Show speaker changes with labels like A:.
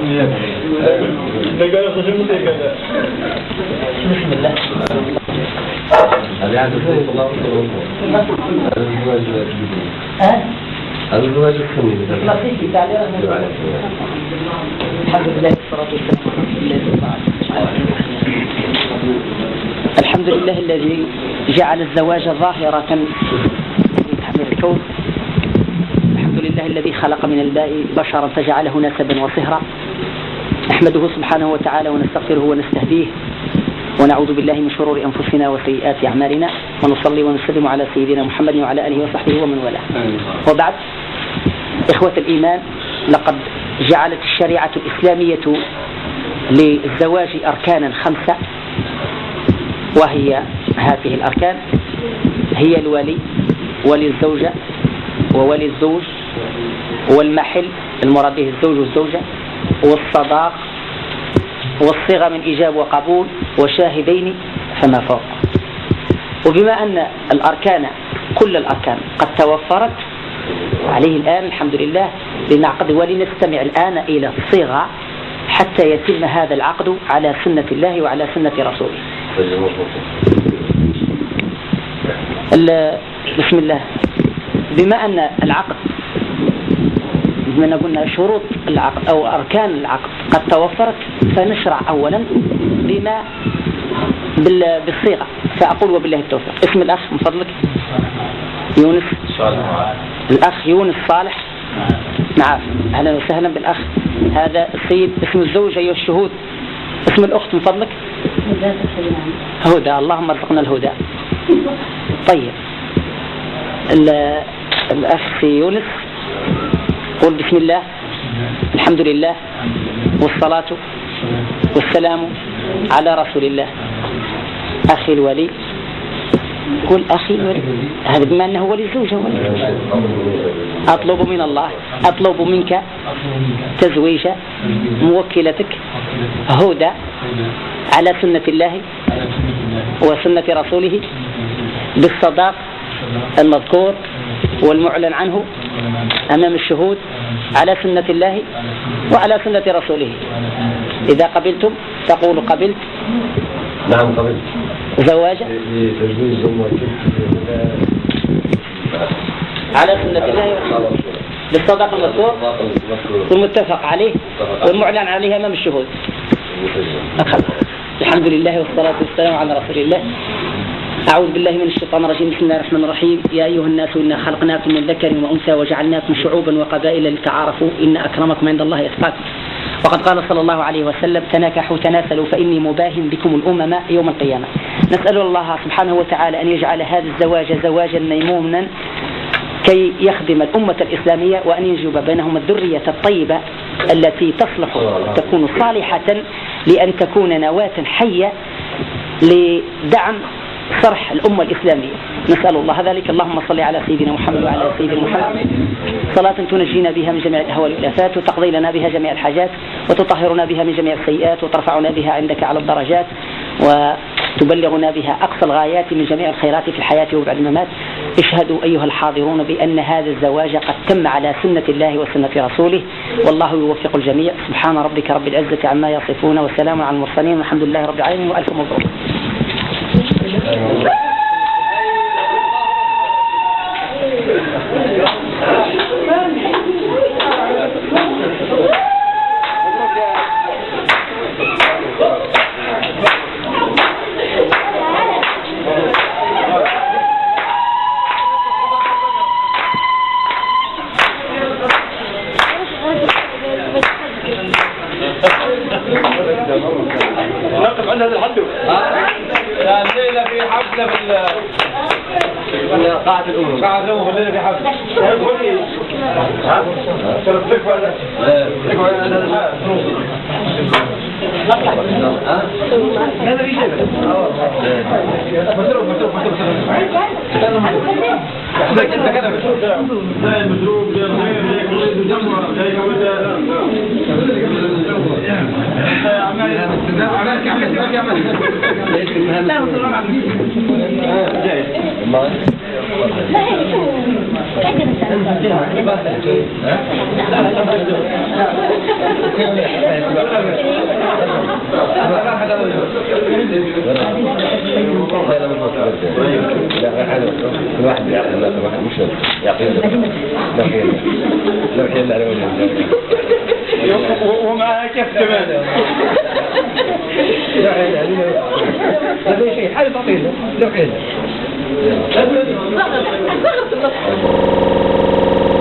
A: بسم الله.
B: هذا عنده شيء الله هذا الزواج الخميس.
A: الحمد لله والصلاة والسلام على رسول الله. الحمد لله الذي جعل الزواج ظاهرة في الكون. الحمد لله الذي خلق من الماء بشرا فجعله نسبا وصهرا. نحمده سبحانه وتعالى ونستغفره ونستهديه ونعوذ بالله من شرور أنفسنا وسيئات أعمالنا ونصلي ونسلم على سيدنا محمد وعلى آله وصحبه ومن والاه. وبعد، إخوة الإيمان، لقد جعلت الشريعة الإسلامية للزواج أركانا 5، وهي هذه الأركان: هي الولي، ولي الزوجة، وولي الزوج، والمحل المراد به الزوج والزوجة، والصداق، والصيغة من إيجاب وقبول، وشاهدين فما فوق. وبما أن الأركان كل الأركان قد توفرت عليه الآن الحمد لله لنعقد ولنستمع الآن إلى الصيغة حتى يتم هذا العقد على سنة الله وعلى سنة رسوله. بسم الله. بما أن العقد، بما أن قلنا شروط العقد أو أركان العقد قد توفرت، فنشرع أولا بما بالصيغة. فأقول وبالله التوفيق. اسم الأخ من فضلك؟ يونس. الأخ يونس صالح. نعم، أهلا وسهلا بالأخ. هذا السيد. اسم الزوج أيها الشهود. اسم الأخت من فضلك؟ هدى. اللهم ارزقنا الهدى. طيب، الأخ يونس قل بسم الله، الحمد لله، والصلاة والسلام على رسول الله. أخي الولي. قل أخي الولي، هذا بما أنه ولي الزوجة. أطلب من الله، أطلب منك تزويج موكلتك هدى على سنة الله وسنة رسوله بالصداق المذكور والمعلن عنه أمام الشهود على سنة الله وعلى سنة رسوله. إذا قبلتم تقول قبلت.
B: نعم قبلت.
A: زواجا على سنة الله بالصداق المذكور والمتفق عليه والمعلن عليه أمام الشهود. الحمد لله والصلاة والسلام على رسول الله. أعوذ بالله من الشيطان الرجيم. بسم الله الرحمن الرحيم. يا أيها الناس إنا خلقناكم من ذكر وأنثى وجعلناكم شعوبا وقبائل لتعارفوا إن أكرمكم عند الله أتقاكم. وقد قال صلى الله عليه وسلم: تناكحوا تناسلوا فإني مباهم بكم الأمم يوم القيامة. نسأل الله سبحانه وتعالى أن يجعل هذا الزواج زواجا ميمونا كي يخدم الأمة الإسلامية، وأن ينجب بينهم الذرية الطيبة التي تصلح تكون صالحة لأن تكون نواة حية لدعم صرح الأمة الإسلامية. نسأل الله ذلك. اللهم صل على سيدنا محمد وعلى سيدنا محمد صلاة تنجينا بها من جميع الأهوال والآفات، وتقضي لنا بها جميع الحاجات، وتطهرنا بها من جميع السيئات، وترفعنا بها عندك على الدرجات، وتبلغنا بها أقصى الغايات من جميع الخيرات في الحياة وبعد الممات. اشهدوا أيها الحاضرون بأن هذا الزواج قد تم على سنة الله وسنة رسوله، والله يوفق الجميع. سبحان ربك رب العزة عما يصفون، وسلام على المرسلين، والحمد لله رب العالمين، وألف مبروك.
C: نقف عند هذا الحد. الليلة في حفلة في قاعة الأمم. قاعة الأمم الليلة في حفلة. هذا في شيء.
A: لا
B: كل واحد يعطي الناس واحد مش يعطينا لا حيل على وجهه
C: ومعها كيف كمان
B: لا حيل علينا هذا شيء حاجه تعطينا لا حيل